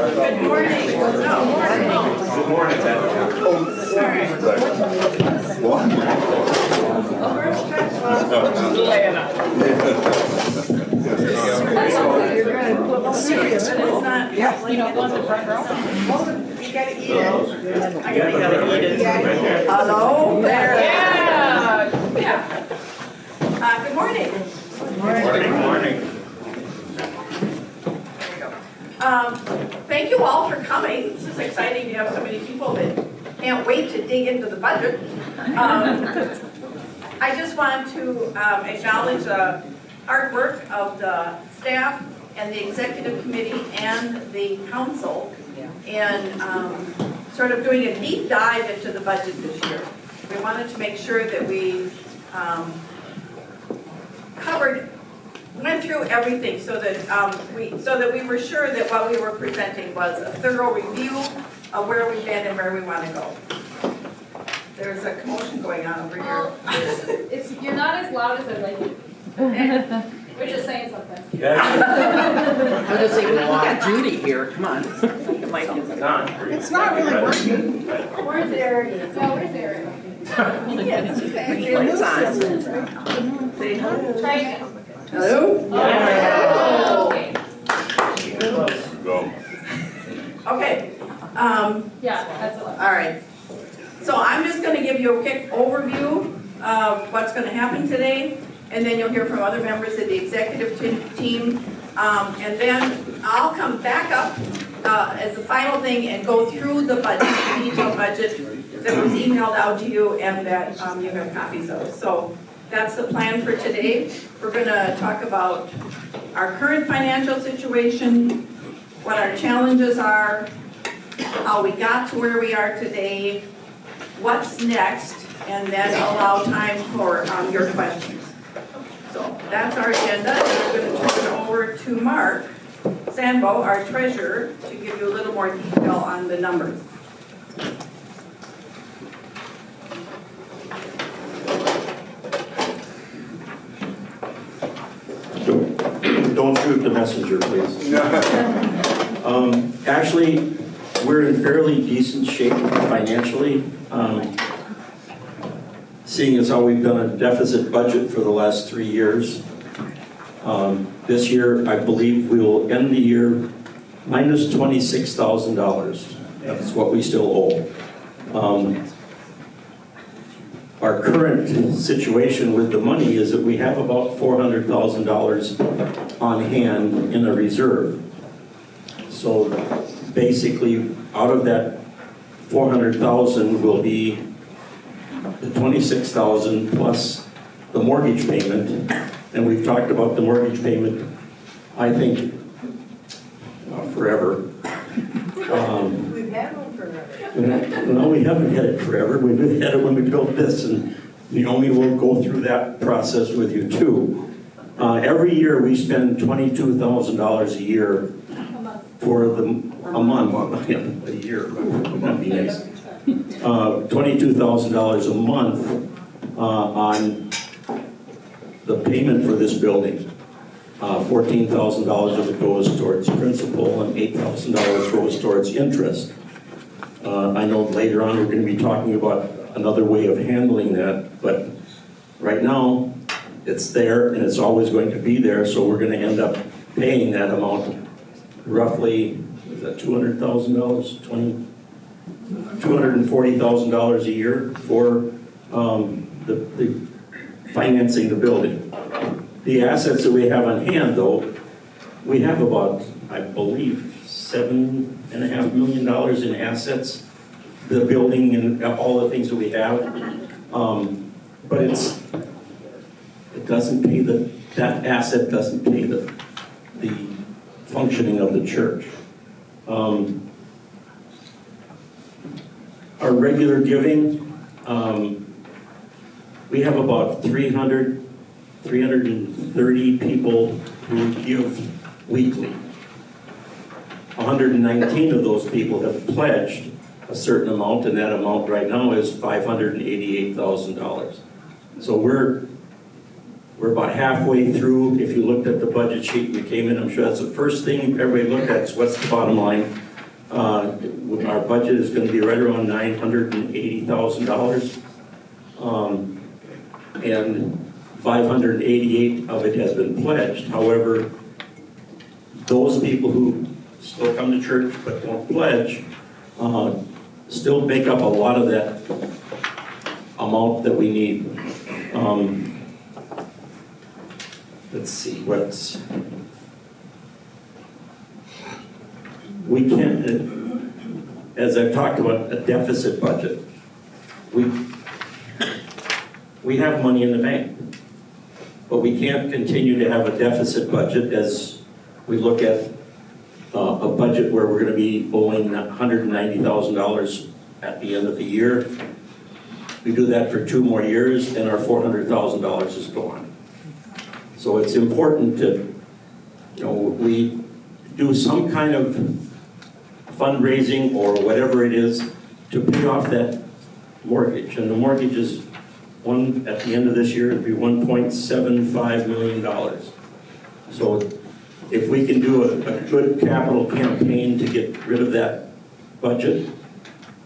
Good morning. Good morning, Serious, but it's not. Yeah. You don't want the front row? You gotta eat it. I gotta eat it. Hello? There. Yeah. Good morning. Good morning. Thank you all for coming. This is exciting to have so many people that can't wait to dig into the budget. I just want to acknowledge the hard work of the staff and the executive committee and the council in sort of doing a deep dive into the budget this year. We wanted to make sure that we went through everything so that we were sure that what we were presenting was a thorough review of where we've been and where we want to go. There's a commotion going on over here. You're not as loud as I'd like you. We're just saying something. I'm just saying, we got Judy here, come on. It's not really working. Where's Eric? No, where's Eric? It's on. Say hi. Try again. Hello? Oh, okay. Go. Okay. Yeah, that's a lot. All right. So I'm just going to give you a quick overview of what's going to happen today, and then you'll hear from other members of the executive team. And then I'll come back up as the final thing and go through the budget, the detailed budget that was emailed out to you and that you have copies of. So that's the plan for today. We're going to talk about our current financial situation, what our challenges are, how we got to where we are today, what's next, and then allow time for your questions. So that's our agenda, and we're going to turn it over to Mark Sandbo, our treasurer, to give you a little more detail on the numbers. Don't shoot the messenger, please. Actually, we're in fairly decent shape financially. Seeing as how we've done a deficit budget for the last 3 years. This year, I believe we will end the year minus $26,000. That's what we still owe. Our current situation with the money is that we have about $400,000 on hand in a reserve. So basically, out of that $400,000 will be the $26,000 plus the mortgage payment. And we've talked about the mortgage payment, I think, forever. We've had one forever. No, we haven't had it forever. We've had it when we built this, and Naomi will go through that process with you too. Every year we spend $22,000 a year for a month. A year, that'd be nice. $22,000 a month on the payment for this building. $14,000 of it goes towards principal and $8,000 goes towards interest. I know later on we're going to be talking about another way of handling that, but right now it's there and it's always going to be there, so we're going to end up paying that amount, roughly, is that $200,000, $240,000 a year for the financing the building. The assets that we have on hand, though, we have about, I believe, $7.5 million in assets, the building and all the things that we have. But it doesn't pay that asset doesn't pay the functioning of the church. Our regular giving, we have about 330 people who give weekly. 119 of those people have pledged a certain amount, and that amount right now is $588,000. So we're about halfway through. If you looked at the budget sheet when you came in, I'm sure that's the first thing everybody looked at is what's the bottom line, Our budget is going to be right around $980,000. And 588 of it has been pledged. However, those people who still come to church but don't pledge still make up a lot of that amount that we need. Let's see, we can't, as I've talked about, a deficit budget. We have money in the bank, but we can't continue to have a deficit budget as we look at a budget where we're going to be owing $190,000 at the end of the year. We do that for 2 more years and our $400,000 is gone. So it's important to, we do some kind of fundraising or whatever it is to pay off that mortgage. And the mortgage is at the end of this year, it'll be $1.75 million. So if we can do a good capital campaign to get rid of that budget,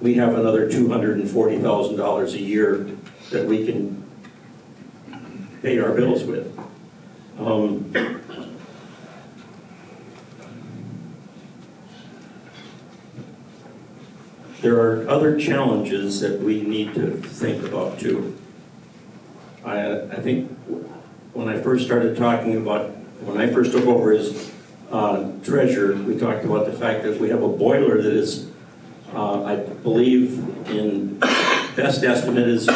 we have another $240,000 a year that we can pay our bills with. There are other challenges that we need to think about too. I think when I first started talking about, when I first took over as treasurer, we talked about the fact that we have a boiler that is, I believe in best estimate is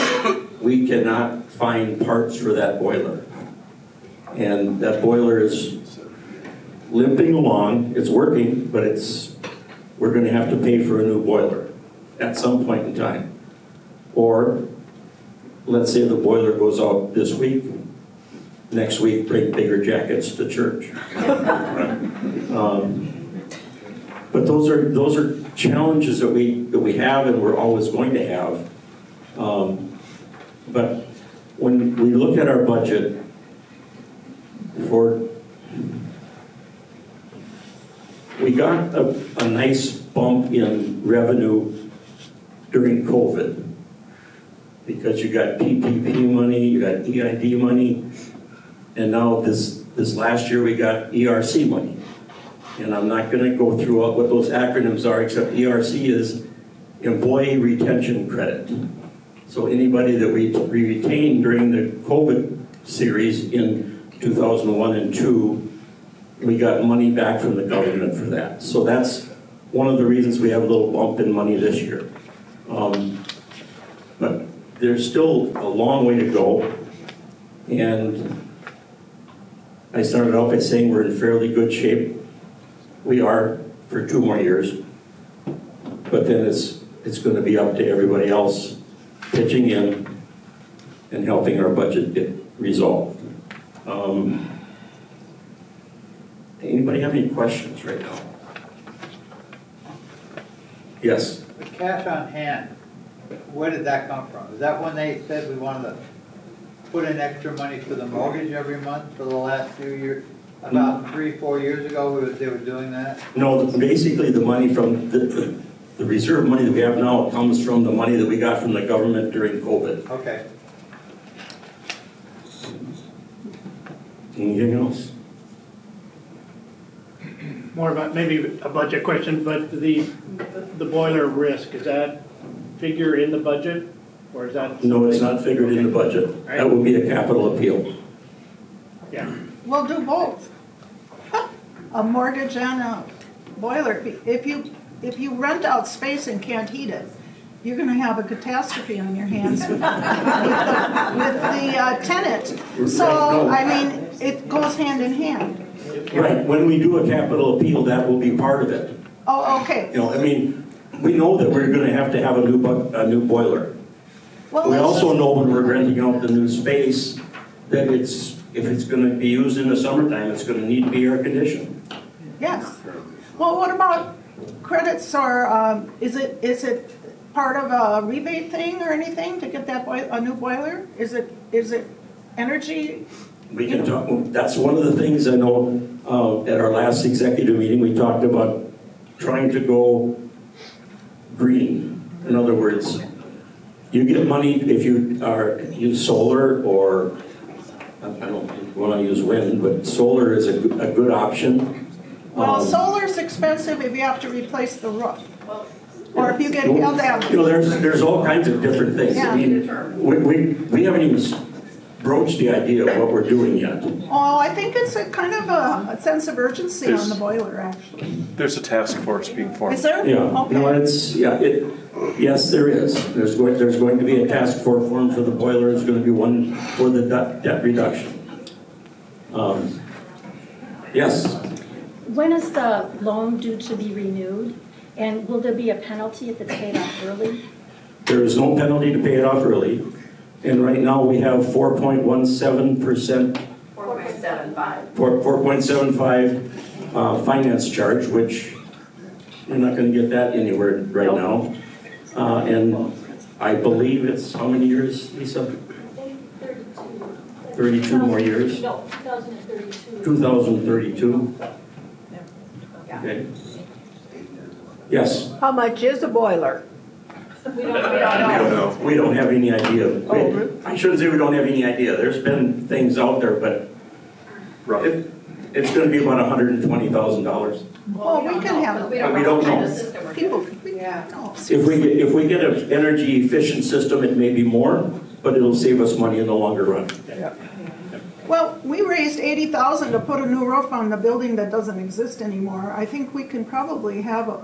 we cannot find parts for that boiler. And that boiler is limping along, it's working, but we're gonna have to pay for a new boiler at some point in time. Or, let's say the boiler goes out this week, next week bring bigger jackets to church. But those are challenges that we have and we're always going to have. But when we look at our budget we got a nice bump in revenue during COVID because you got PPP money, you got EID money, and now this last year we got ERC money. And I'm not going to go through what those acronyms are, except ERC is Employee Retention Credit. So anybody that we retained during the COVID series in 2001 and 2, we got money back from the government for that. So that's one of the reasons we have a little bump in money this year. But there's still a long way to go. And I started out by saying we're in fairly good shape. We are for 2 more years. But then it's going to be up to everybody else pitching in and helping our budget get resolved. Anybody have any questions right now? Yes? The cash on hand, where did that come from? Is that when they said we wanted to put in extra money for the mortgage every month for the last few years? About 3-4 years ago, they were doing that? No, basically the money from the reserve money that we have now comes from the money that we got from the government during COVID. Okay. Anything else? More about maybe a budget question, but the boiler risk, is that figure in the budget? Or is that? No, it's not figured in the budget. That would be a capital appeal. Yeah. We'll do both. A mortgage and a boiler. If you rent out space and can't heat it, you're gonna have a catastrophe on your hands with the tenant. So, I mean, it goes hand in hand. Right, when we do a capital appeal, that will be part of it. Oh, okay. I mean, we know that we're gonna have to have a new boiler. Well, We let's also just- know when we're renting out the new space, that if it's gonna be used in the summertime, it's gonna need to be air conditioned. Yes. Well, what about credits or, is it part of a rebate thing or anything to get that a new boiler? Is it energy? We can talk, that's one of the things I know, at our last executive meeting, we talked about trying to go green. In other words, you get money if you use solar or, I don't want to use wind, but solar is a good option. Well, solar's expensive if you have to replace the roof. Or if you get hail damage. You know, there's all kinds of different things. I mean, we haven't even broached the idea of what we're doing yet. Oh, I think it's a kind of a sense of urgency on the boiler, actually. There's a task force being formed. Is there? Yeah, Okay. no, yes, there is. There's going to be a task force formed for the boiler. There's going to be one for the debt reduction. Yes, When is the loan due to be renewed? And will there be a penalty if it's paid off early? there is no penalty to pay it off early. And right now, we have 4.17%, 4.75. 4.75 finance charge, which you're not going to get that anywhere right now. And I believe it's how many years, Lisa? 32 more years? No, 2032. 2032? Okay. Yes, How much is a boiler? We don't know. we don't have any idea. I shouldn't say we don't have any idea. There's been things out there, but it's going to be about $120,000. Well, we can have, We don't know. people, If we get an energy efficient system, it may be more, but it'll save us money in the longer run. well, we raised 80,000 to put a new roof on the building that doesn't exist anymore. I think we can probably have a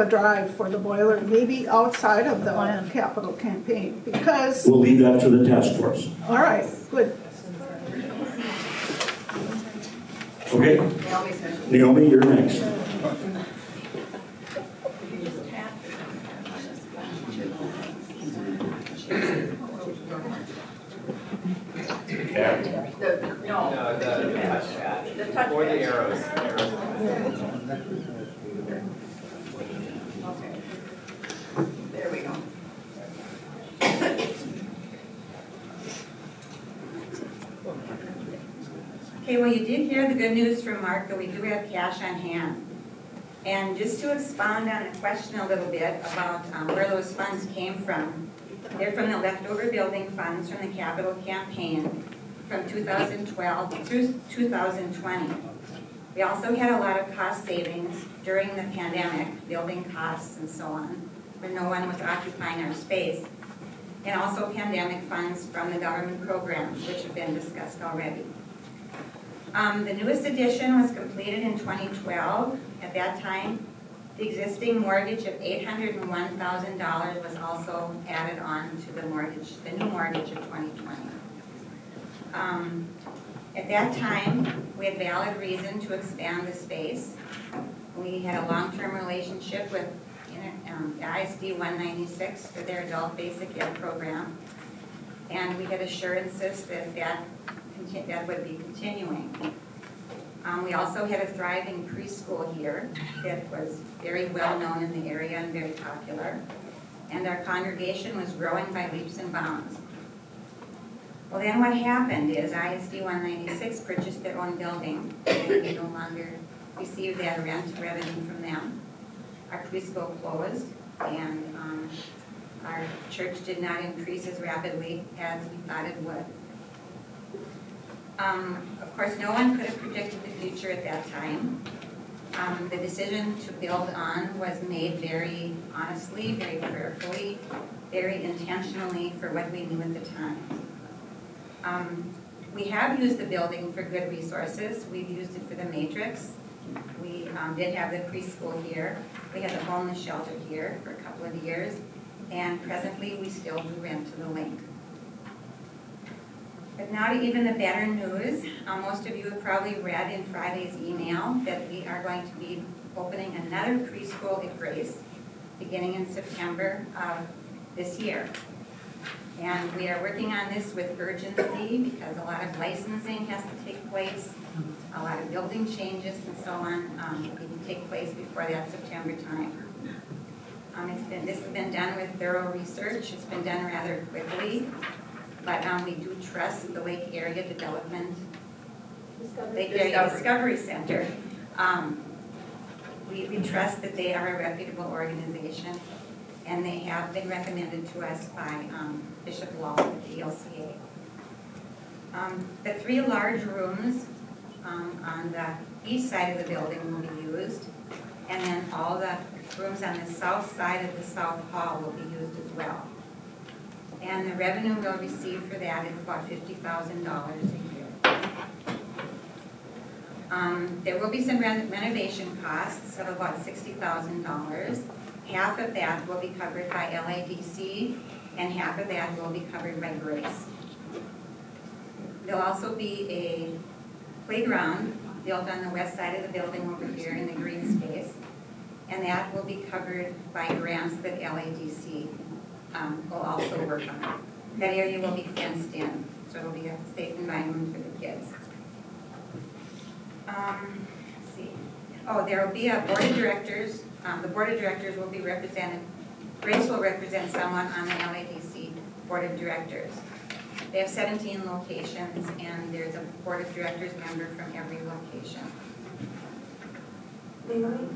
drive for the boiler, maybe outside of the capital campaign, because, We'll leave that to the task force. all right, good. Okay? Naomi, you're next. The touch Or the pad. arrows. Okay. There we go. Okay, well, you did hear the good news from Mark that we do have cash on hand. And just to expound on the question a little bit about where those funds came from, they're from the leftover building funds from the capital campaign from 2012 through 2020. We also had a lot of cost savings during the pandemic, building costs and so on, when no one was occupying our space. And also pandemic funds from the government programs, which have been discussed already. The newest addition was completed in 2012. At that time, the existing mortgage of $801,000 was also added on to the mortgage, the new mortgage of 2020. At that time, we had valid reason to expand the space. We had a long-term relationship with ISD 196 for their adult basic ed program. And we had assurances that would be continuing. We also had a thriving preschool here that was very well known in the area and very popular. And our congregation was growing by leaps and bounds. Well, then what happened is ISD 196 purchased their own building, and we no longer received that rent revenue from them. Our preschool closed, and our church did not increase as rapidly as we thought it would. Of course, no one could have predicted the future at that time. The decision to build on was made very honestly, very prayerfully, very intentionally for what we knew at the time. We have used the building for good resources. We've used it for the matrix. We did have the preschool here. We had the homeless shelter here for a couple of years. And presently, we still do rent to the link. But now to even the better news, most of you have probably read in Friday's email that we are going to be opening another preschool at Grace beginning in September of this year. And we are working on this with urgency because a lot of licensing has to take place, a lot of building changes and so on need to take place before that September time. This has been done with thorough research. It's been done rather quickly. But we do trust the Lake Area Development, Lake Area Discovery Center. We trust that they are a reputable organization, and they have been recommended to us by Bishop Law, the ELCA. The 3 large rooms on the east side of the building will be used, and then all the rooms on the south side of the south hall will be used as well. And the revenue we'll receive for that is about $50,000 a year. There will be some renovation costs of about $60,000. Half of that will be covered by LADC, and half of that will be covered by Grace. There'll also be a playground built on the west side of the building over here in the green space, and that will be covered by grants that LADC will also work on. That area will be fenced in, so it'll be a safe environment for the kids. Let's see. Oh, there will be a board of directors. The board of directors will be represented. Grace will represent someone on the LADC board of directors. They have 17 locations, and there's a board of directors member from every location. Legally?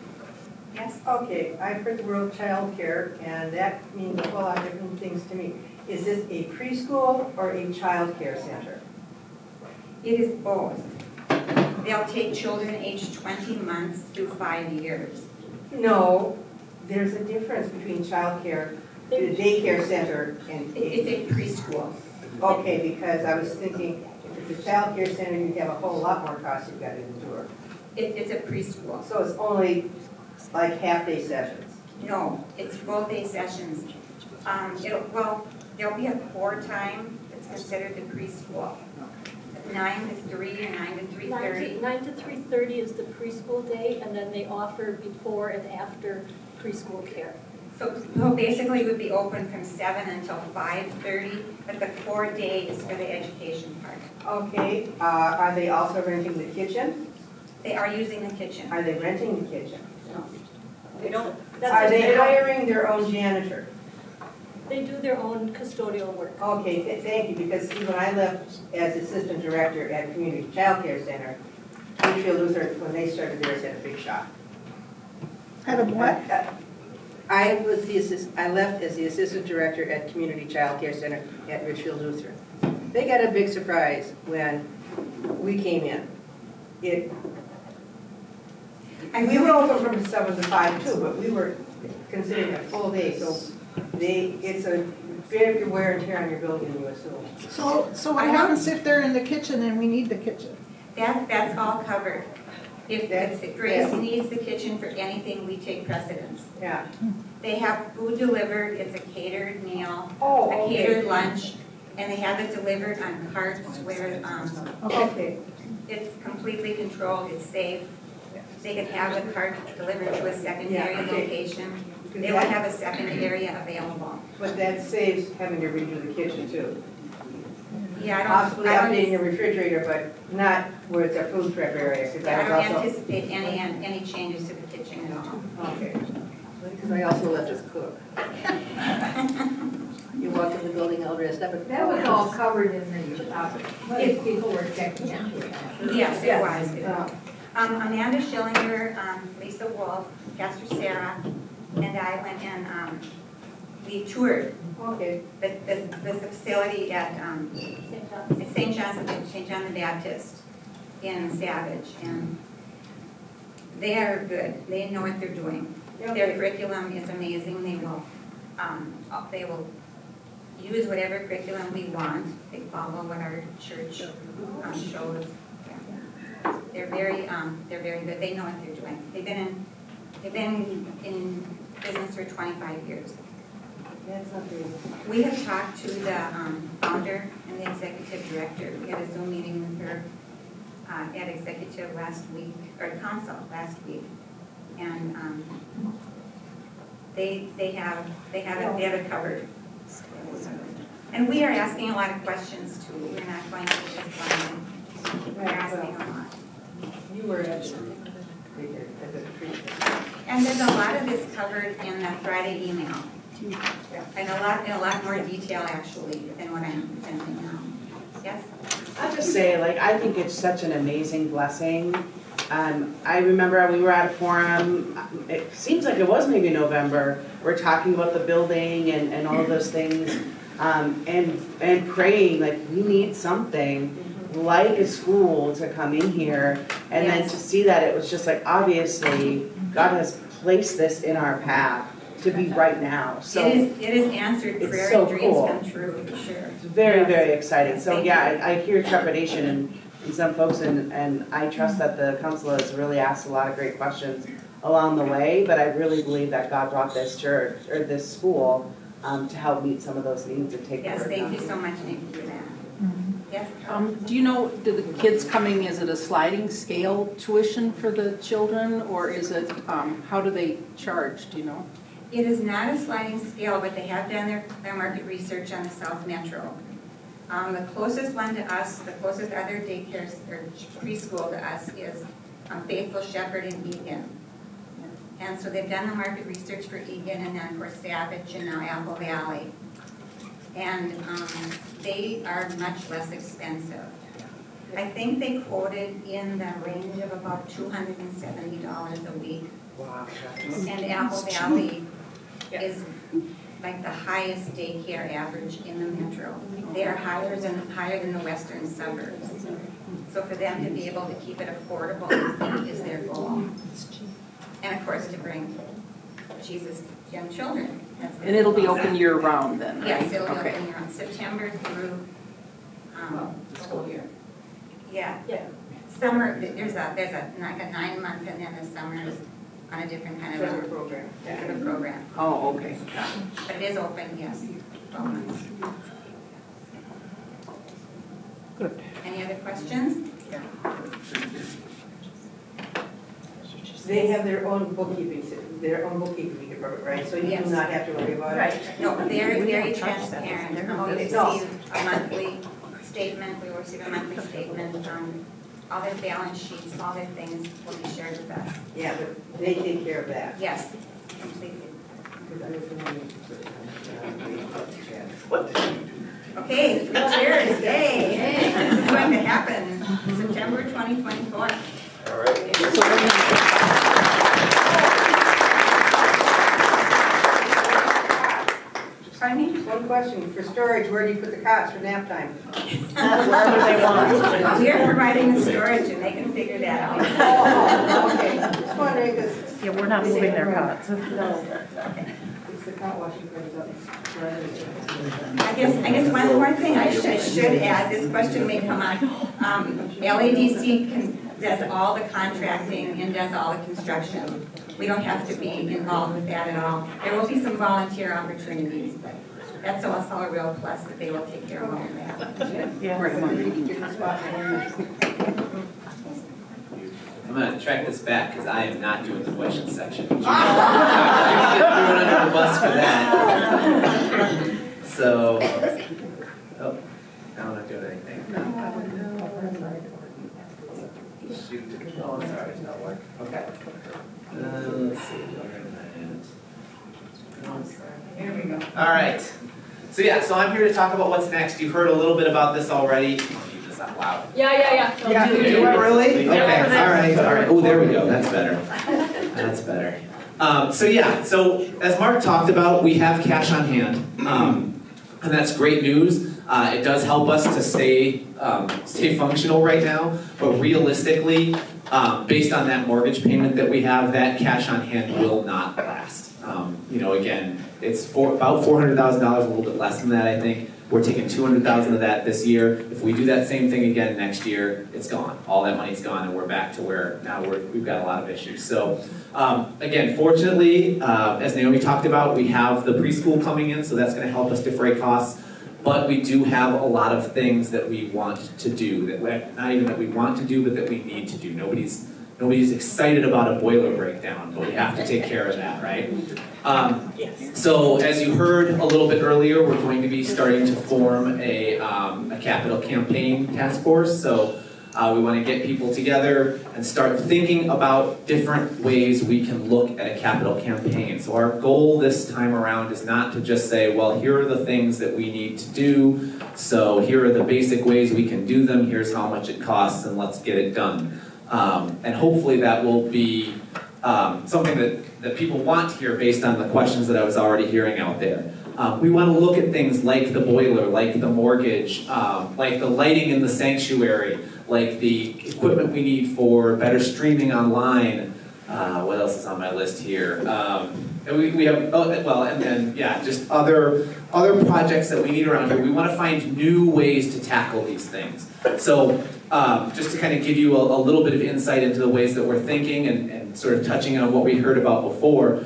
Yes? Okay, I've heard the word childcare, and that means a whole lot of different things to me. Is this a preschool or a childcare center? It is both. They'll take children aged 20 months through 5 years. No, there's a difference between childcare, the daycare center, and It's a preschool. Okay, because I was thinking, if it's a childcare center, you have a whole lot more costs you've got to endure. It's a preschool. So it's only like half-day sessions? No, it's full-day sessions. There'll be a core time that's considered the preschool. 9 to 3 or 9 to 3:30. 9 to 3:30 is the preschool day, and then they offer before and after preschool care. So basically it would be open from 7 until 5:30, but the core day is for the education part. Okay, are they also renting the kitchen? They are using the kitchen. Are they renting the kitchen? No. They don't. Are they hiring their own janitor? They do their own custodial work. Okay, thank you, because see, when I left as assistant director at Community Child Care Center, Richfield Lutheran, when they started theirs, had a big shop. Had a what? I left as the assistant director at Community Child Care Center at Richfield Lutheran. They got a big surprise when we came in. We were open from 7 to 5 too, but we were considering a full day, so it's a big wear and tear on your building, you assume. So what happens if they're in the kitchen and we need the kitchen? That's all covered. If That's- Grace yeah. needs the kitchen for anything, we take precedence. Yeah. They have food delivered, it's a catered meal, Oh, a okay. catered lunch, and they have it delivered on carts where Okay. it's completely controlled, it's safe. They can have the cart delivered to a secondary Yeah, okay. location. They will have a second area available. But that saves having to redo the kitchen too. Yeah, Possibly I updating don't, your refrigerator, but not where it's a food prep area, because I I don't was also. anticipate any changes to the kitchen at all. Okay. Because I also left as cook. You walk in the building all dressed up. and- That was all covered in the deposit. Most people were checking into it. Yes, it was. Oh. Amanda Schillinger, Lisa Wolf, Pastor Sarah, and I went and we toured Okay. the facility at St. John the Baptist in Savage, and they are good. They know what they're doing. Their curriculum is amazing. They will use whatever curriculum we want. They follow what our church shows. They're very good. They know what they're doing. They've been in business for 25 years. That's not very. We have talked to the founder and the executive director. We had a Zoom meeting with her at executive last week, or council last week, and they have it covered. And we are asking a lot of questions too. We're not going to just one. We're asking a lot. You were at the preacher. And there's a lot of this covered in the Friday email. And a lot more detail actually than what I'm presenting now. Yes? I'll just say, I think it's such an amazing blessing I remember we were at a forum, it seems like it was maybe November, we're talking about the building and all of those things, and praying, like, we need something like a school to come in here, and then to see that, it was just like, obviously, God has placed this in our path to be right now, so. It is answered it's prayer so and dreams cool. come true, for sure. It's very, very exciting. So Thank yeah, I hear trepidation in some folks, and I trust that the council has really asked a lot of great questions along the way, but I really believe that God brought this church, or this school, to help meet some of those needs and take care Yes, of them. thank you so much, Nick, for that. Yes? Do you know, do the kids coming, is it a sliding scale tuition for the children, or is it, how do they charge, do you know? It is not a sliding scale, but they have done their market research on the South Metro. The closest one to us, the closest other daycare or preschool to us is Faithful Shepherd in Egan. And so they've done the market research for Egan, and then for Savage and now Apple Valley. And they are much less expensive. I think they quoted in the range of about $270 a week. Wow. And Apple Valley is like the highest daycare average in the metro. They are higher than the western suburbs. So for them to be able to keep it affordable is their goal. And of course to bring Jesus to young children. And it'll be open year-round then, right? Yes, it'll be Okay. open year-round, September through school year. Yeah. Summer, there's like a 9-month, and then the summer is on a different kind of a program. Different program. Oh, okay. But it is open, yes. 12 months. Good. Any other questions? They have their own bookkeeping department, right? So you Yes. do not have to worry about it? Right, no, they're very transparent. We No. receive a monthly statement, we receive a monthly statement, all their balance sheets, all their things will be shared with us. Yeah, but they take care of that. Yes, completely. Okay, 3 cheers, yay! This is going to happen September 2024. All right. Pardon me? One question, for storage, where do you put the cots for nap time? Wherever they want. We are providing the storage and they can figure that out. Oh, okay, just wondering, because. Yeah, we're not moving their cots. No. It's the cot washing comes up. I guess one more thing I should add, this question may come up. LADC does all the contracting and does all the construction. We don't have to be involved with that at all. There will be some volunteer opportunities, but that's also a real plus that they will take care of all of that. Yeah. I'm gonna track this back because I am not doing the question section. You're gonna get thrown under the bus for that. So, oh, now I'm not doing anything. Shoot. Oh, I'm sorry, it's not working. Okay. Let's see. Here we go. All right. So yeah, so I'm here to talk about what's next. You've heard a little bit about this already. I'll keep this out loud. Yeah. Really? Okay, all right. Oh, there we go, that's better. That's better. So as Mark talked about, we have cash on hand, and that's great news. It does help us to stay functional right now, but realistically, based on that mortgage payment that we have, that cash on hand will not last. Again, it's about $400,000, a little bit less than that, I think. We're taking $200,000 of that this year. If we do that same thing again next year, it's gone. All that money's gone, and we're back to where now we've got a lot of issues. So, again, fortunately, as Naomi talked about, we have the preschool coming in, so that's going to help us defray costs. But we do have a lot of things that we want to do, not even that we want to do, but that we need to do. Nobody's excited about a boiler breakdown, but we have to take care of that, right? So as you heard a little bit earlier, we're going to be starting to form a capital campaign task force. So we want to get people together and start thinking about different ways we can look at a capital campaign. So our goal this time around is not to just say, well, here are the things that we need to do. So here are the basic ways we can do them. Here's how much it costs, and let's get it done. And hopefully that will be something that people want to hear based on the questions that I was already hearing out there. We want to look at things like the boiler, like the mortgage, like the lighting in the sanctuary, like the equipment we need for better streaming online. What else is on my list here? And we have, and then, yeah, just other projects that we need around here. We want to find new ways to tackle these things. So just to kind of give you a little bit of insight into the ways that we're thinking and sort of touching on what we heard about before,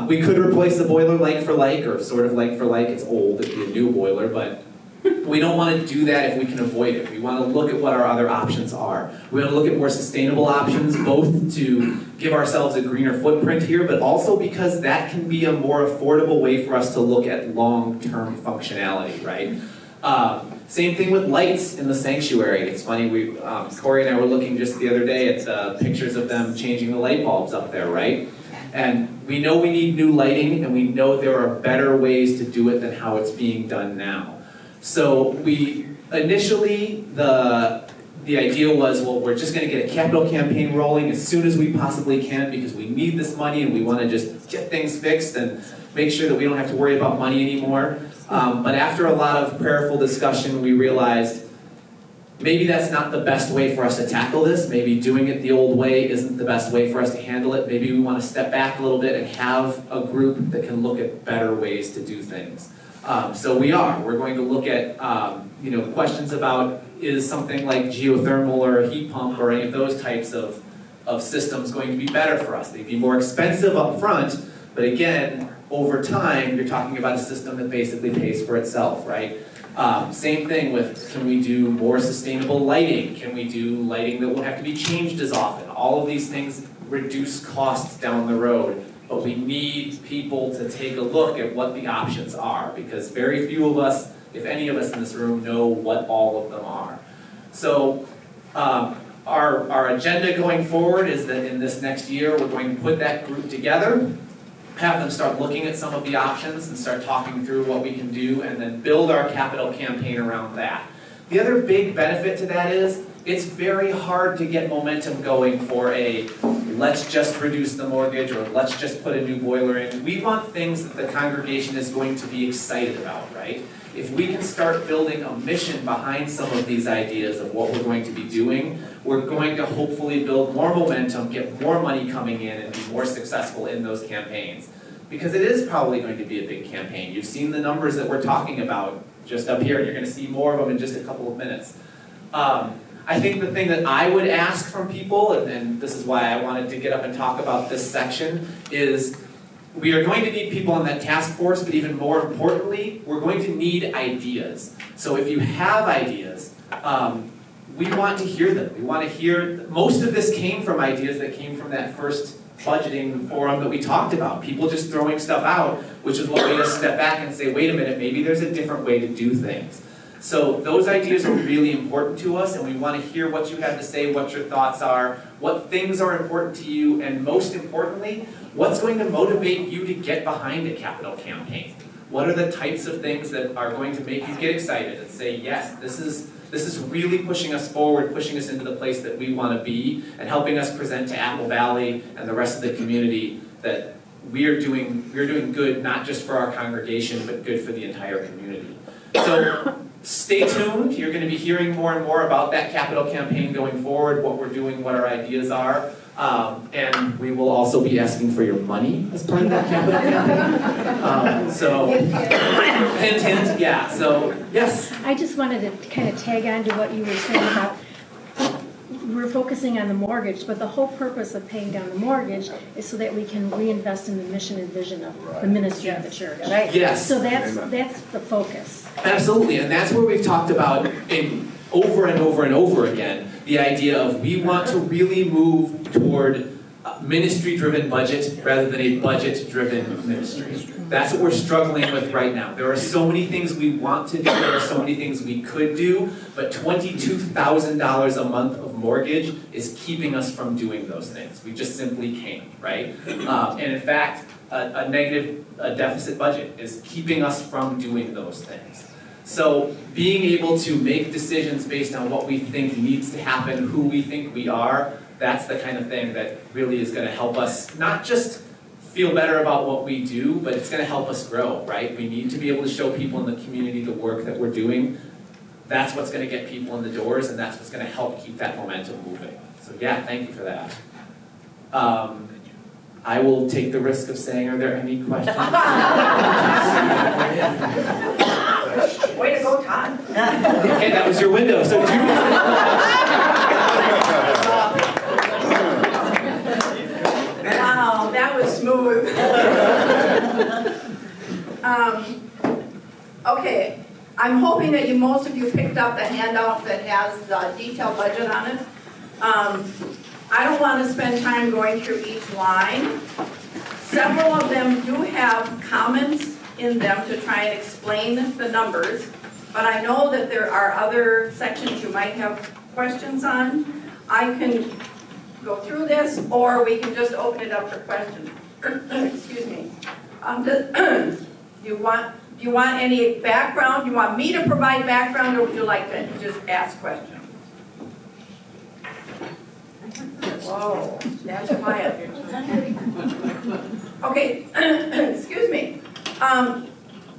we could replace the boiler like for like, or sort of like for like. It's old, it'd be a new boiler, but we don't want to do that if we can avoid it. We want to look at what our other options are. We want to look at more sustainable options, both to give ourselves a greener footprint here, but also because that can be a more affordable way for us to look at long-term functionality, right? Same thing with lights in the sanctuary. It's funny, Corey and I were looking just the other day at pictures of them changing the light bulbs up there, right? And we know we need new lighting, and we know there are better ways to do it than how it's being done now. So we initially, the idea was, well, we're just going to get a capital campaign rolling as soon as we possibly can because we need this money and we want to just get things fixed and make sure that we don't have to worry about money anymore. But after a lot of prayerful discussion, we realized maybe that's not the best way for us to tackle this. Maybe doing it the old way isn't the best way for us to handle it. Maybe we want to step back a little bit and have a group that can look at better ways to do things. So we're going to look at questions about, is something like geothermal or a heat pump or any of those types of systems going to be better for us? They'd be more expensive up front, but again, over time, you're talking about a system that basically pays for itself, right? Same thing with, can we do more sustainable lighting? Can we do lighting that won't have to be changed as often? All of these things reduce costs down the road. But we need people to take a look at what the options are, because very few of us, if any of us in this room, know what all of them are. So our agenda going forward is that in this next year, we're going to put that group together, have them start looking at some of the options and start talking through what we can do, and then build our capital campaign around that. The other big benefit to that is it's very hard to get momentum going for a let's just reduce the mortgage or let's just put a new boiler in. We want things that the congregation is going to be excited about, right? If we can start building a mission behind some of these ideas of what we're going to be doing, we're going to hopefully build more momentum, get more money coming in, and be more successful in those campaigns. Because it is probably going to be a big campaign. You've seen the numbers that we're talking about just up here. You're going to see more of them in just a couple of minutes. I think the thing that I would ask from people, and this is why I wanted to get up and talk about this section, is we are going to need people on that task force, but even more importantly, we're going to need ideas. So if you have ideas, we want to hear them. We want to hear, most of this came from ideas that came from that first budgeting forum that we talked about. People just throwing stuff out, which is what made us step back and say, wait a minute, maybe there's a different way to do things. So those ideas are really important to us, and we want to hear what you have to say, what your thoughts are, what things are important to you, and most importantly, what's going to motivate you to get behind a capital campaign. What are the types of things that are going to make you get excited and say, yes, this is really pushing us forward, pushing us into the place that we want to be, and helping us present to Apple Valley and the rest of the community that we're doing good, not just for our congregation, but good for the entire community. So stay tuned. You're going to be hearing more and more about that capital campaign going forward, what we're doing, what our ideas are. And we will also be asking for your money as part of that capital campaign. Hint, hint, yeah. So, yes. I just wanted to kind of tag on to what you were saying about we're focusing on the mortgage, but the whole purpose of paying down the mortgage is so that we can reinvest in the mission and vision of the ministry of the church, right? Yes. So that's the focus. Absolutely, and that's where we've talked about over and over and over again, the idea of we want to really move toward a ministry-driven budget rather than a budget-driven ministry. That's what we're struggling with right now. There are so many things we want to do, there are so many things we could do, but $22,000 a month of mortgage is keeping us from doing those things. We just simply can't, right? And in fact, a deficit budget is keeping us from doing those things. So being able to make decisions based on what we think needs to happen, who we think we are, that's the kind of thing that really is gonna help us not just feel better about what we do, but it's gonna help us grow, right? We need to be able to show people in the community the work that we're doing. That's what's gonna get people in the doors, and that's what's gonna help keep that momentum moving. So yeah, thank you for that. I will take the risk of saying, are there any questions? Way to go, Todd. Okay, that was your window, so Judy. Wow, that was smooth. Okay, I'm hoping that most of you picked up the handout that has the detailed budget on it. I don't want to spend time going through each line. Several of them do have comments in them to try and explain the numbers, but I know that there are other sections you might have questions on. I can go through this, or we can just open it up for questions. Excuse me. Do you want any background? Do you want me to provide background, or would you like to just ask questions? Whoa, that's quiet. Okay, excuse me.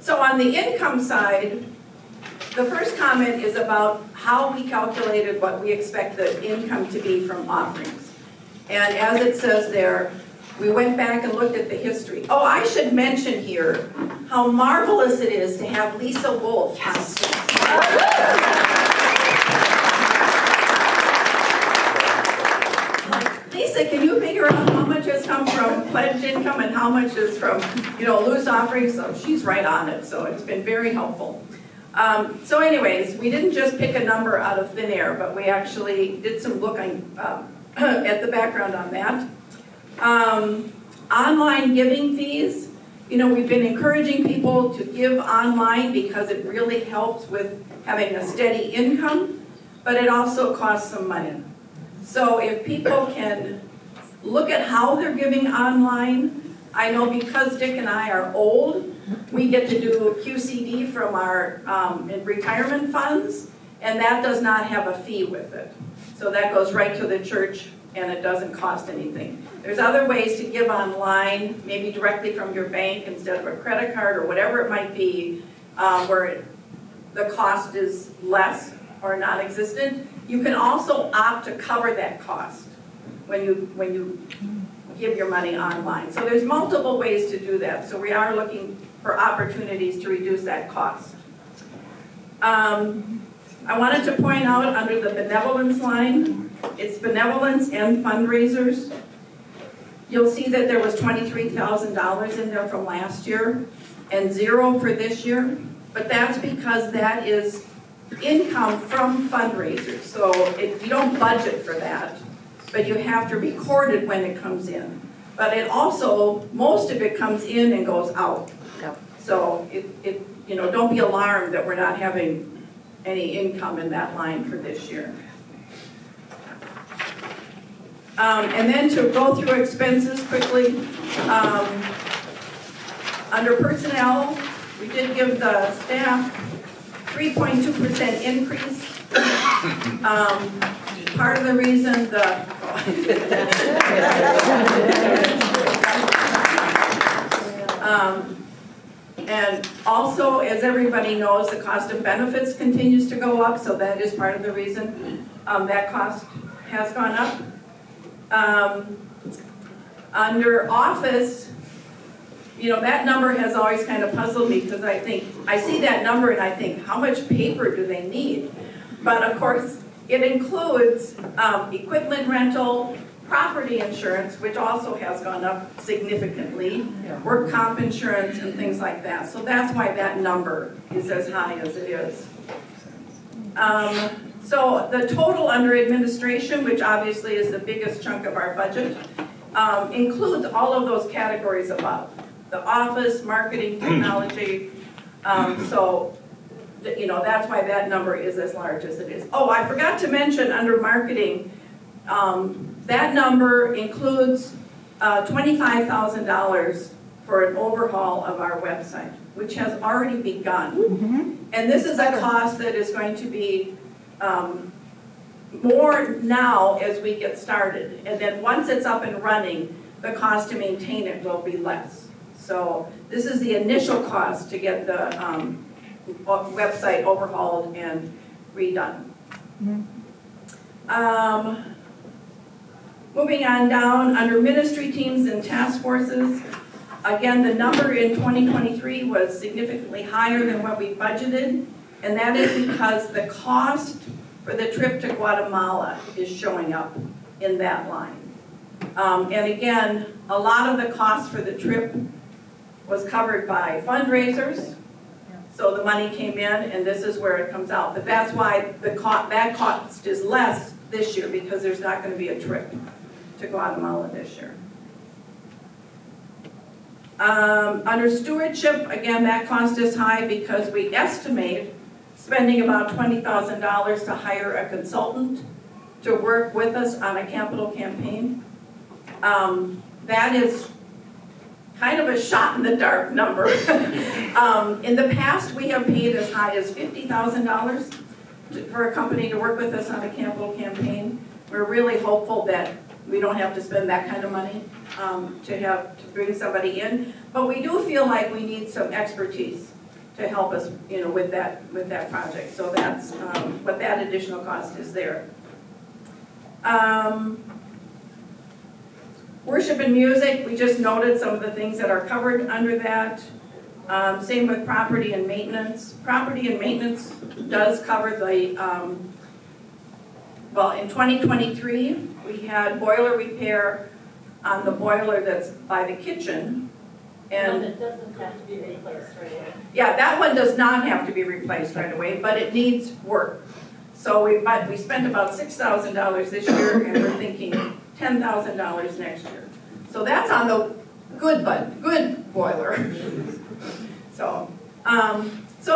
So on the income side, the first comment is about how we calculated what we expect the income to be from offerings. And as it says there, we went back and looked at the history. Oh, I should mention here how marvelous it is to have Lisa Wolf. Lisa, can you figure out how much has come from pledged income and how much is from, loose offerings? So she's right on it, so it's been very helpful. So anyways, we didn't just pick a number out of thin air, but we actually did some looking at the background on that. Online giving fees, we've been encouraging people to give online because it really helps with having a steady income, but it also costs some money. So if people can look at how they're giving online, I know because Dick and I are old, we get to do QCD from our retirement funds, and that does not have a fee with it. So that goes right to the church, and it doesn't cost anything. There's other ways to give online, maybe directly from your bank instead of a credit card or whatever it might be, where the cost is less or non-existent. You can also opt to cover that cost when you give your money online. So there's multiple ways to do that. So we are looking for opportunities to reduce that cost. I wanted to point out under the benevolence line, it's benevolence and fundraisers. You'll see that there was $23,000 in there from last year and $0 for this year, but that's because that is income from fundraisers. So you don't budget for that, but you have to record it when it comes in. But it also, most of it comes in and goes out. So don't be alarmed that we're not having any income in that line for this year. And then to go through expenses quickly, under personnel, we did give the staff 3.2% increase. Part of the reason and also, as everybody knows, the cost of benefits continues to go up, so that is part of the reason that cost has gone up. Under office, that number has always kind of puzzled me because I see that number and I think, how much paper do they need? But of course, it includes equipment rental, property insurance, which also has gone up significantly, work comp insurance and things like that. So that's why that number is as high as it is. So the total under administration, which obviously is the biggest chunk of our budget, includes all of those categories above. The office, marketing, technology, so that's why that number is as large as it is. Oh, I forgot to mention under marketing, that number includes $25,000 for an overhaul of our website, which has already begun. And this is a cost that is going to be more now as we get started. And then once it's up and running, the cost to maintain it will be less. So this is the initial cost to get the website overhauled and redone. Moving on down, under ministry teams and task forces, again, the number in 2023 was significantly higher than what we budgeted, and that is because the cost for the trip to Guatemala is showing up in that line. And again, a lot of the cost for the trip was covered by fundraisers, so the money came in, and this is where it comes out. But that's why that cost is less this year, because there's not going to be a trip to Guatemala this year. Under stewardship, again, that cost is high because we estimate spending about $20,000 to hire a consultant to work with us on a capital campaign. That is kind of a shot in the dark number. In the past, we have paid as high as $50,000 for a company to work with us on a capital campaign. We're really hopeful that we don't have to spend that kind of money to bring somebody in. But we do feel like we need some expertise to help us, with that project. So that's what that additional cost is there. Worship and music, we just noted some of the things that are covered under that. Same with property and maintenance. Property and maintenance does cover the, well, in 2023, we had boiler repair on the boiler that's by the kitchen. And it doesn't have to be replaced right away. yeah, that one does not have to be replaced right away, but it needs work. So we spent about $6,000 this year, and we're thinking $10,000 next year. So that's on the good boiler. So those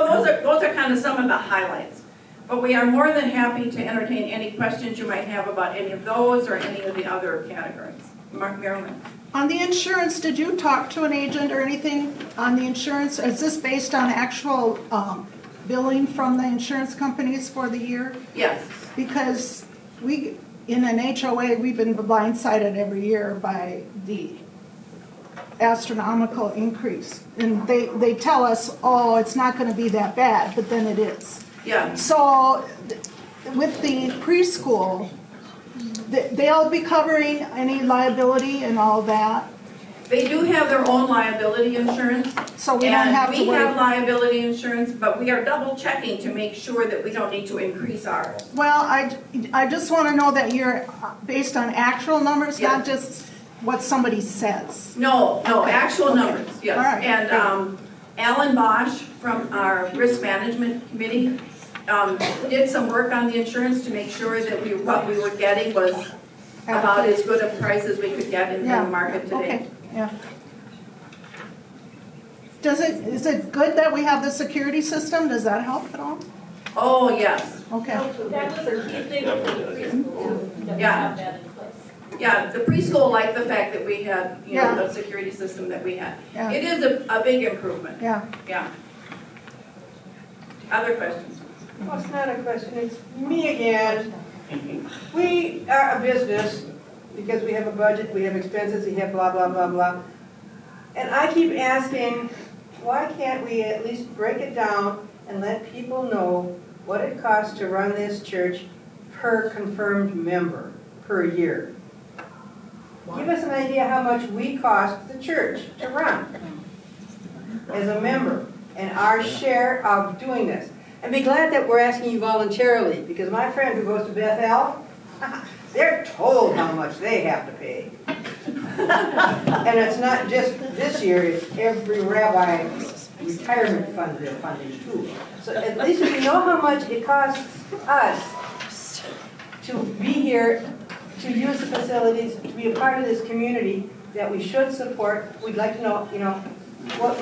are kind of some of the highlights. But we are more than happy to entertain any questions you might have about any of those or any of the other categories. Marilyn. On the insurance, did you talk to an agent or anything on the insurance? Is this based on actual billing from the insurance companies for the year? Yes. Because we, in an HOA, we've been blindsided every year by the astronomical increase. And they tell us, oh, it's not going to be that bad, but then it is. Yeah. So with the preschool, they'll be covering any liability and all that? They do have their own liability insurance. So we don't have to We worry. have liability insurance, but we are double checking to make sure that we don't need to increase ours. Well, I just want to know that you're based on actual numbers, Yeah. not just what somebody says. No, Okay. actual numbers, yes. All right. And Alan Bosch from our risk management committee did some work on the insurance to make sure that what we were getting was about as good a price as we could get in the market today. Okay, yeah. Is it good that we have the security system? Does that help at all? Oh, yes. Okay. That was a key thing with the preschool, that we Yeah. have that in place. Yeah, the preschool liked the fact that we had, Yeah. the security system that we had. Yeah. It is a big improvement. Yeah. Yeah. Other questions? Well, it's not a question, it's me again. We are a business because we have a budget, we have expenses, we have blah, blah, blah, blah. And I keep asking, why can't we at least break it down and let people know what it costs to run this church per confirmed member per year? Give us an idea how much we cost the church to run as a member and our share of doing this. And be glad that we're asking you voluntarily, because my friend who goes to Bethel, they're told how much they have to pay. And it's not just this year, it's every rabbi's retirement fund they're funding too. So at least we know how much it costs us to be here, to use the facilities, to be a part of this community that we should support. We'd like to know, what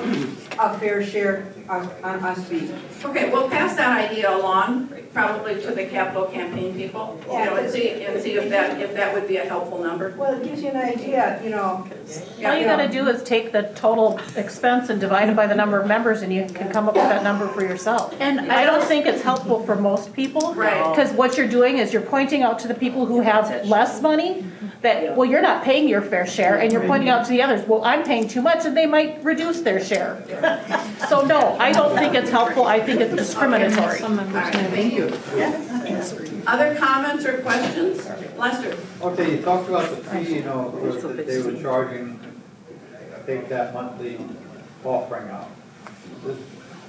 a fair share on us be? Okay, we'll pass that idea along, probably to the capital campaign people, you know, and see if that would be a helpful number. Well, it gives you an idea, you know. All you gotta do is take the total expense and divide it by the number of members, and you can come up with that number for yourself. And I don't think it's helpful for most people. Right. Because what you're doing is you're pointing out to the people who have less money that, well, you're not paying your fair share, and you're pointing out to the others, well, I'm paying too much, and they might reduce their share. So no, I don't think it's helpful, I think it's discriminatory. All right, thank you. Other comments or questions? Lester? Okay, you talked about the fee, you know, that they were charging, take that monthly offering out.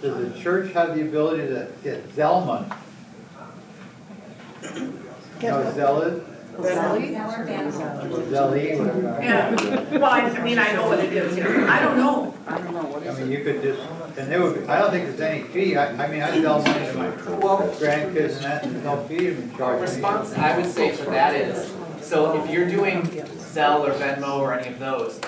Does the church have the ability to get Zelle money? You know what Zelle is? Zelle, whatever. Yeah, well, I mean, I know what it is here. I don't know. I mean, you could just, and there would, I don't think there's any fee, I mean, I sell money to my grandkids and that, and there's no fee to be The charged. response I would say for that is, so if you're doing Zelle or Venmo or any of those,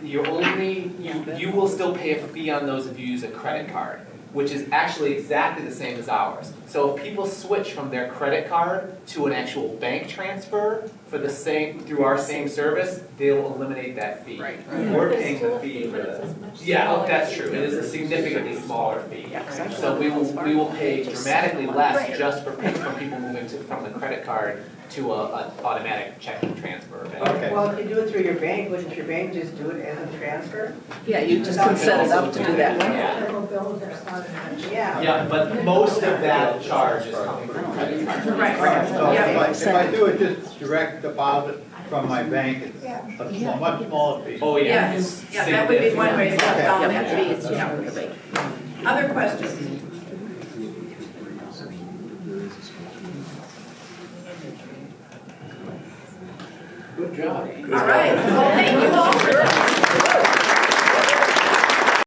you're only, you will still pay a fee on those if you use a credit card, which is actually exactly the same as ours. So if people switch from their credit card to an actual bank transfer for the same, through our same service, they'll eliminate that fee. Right. We're paying the fee for the, yeah, oh, that's true, it is a significantly smaller fee. So we will pay dramatically less just for people moving from the credit card to a automatic checking transfer. Okay. Well, if you do it through your bank, wouldn't your bank just do it as a transfer? Yeah, you just can set it up to do that. Yeah. Yeah. Yeah, but most of that charge is coming from credit cards. Right. So Yeah. if I do it just direct deposit from my bank, it's a much smaller fee. Oh, yeah. Yes, yeah, that would be one way to cut down that fees, yeah. Other questions? Good job. All right, well, thank you all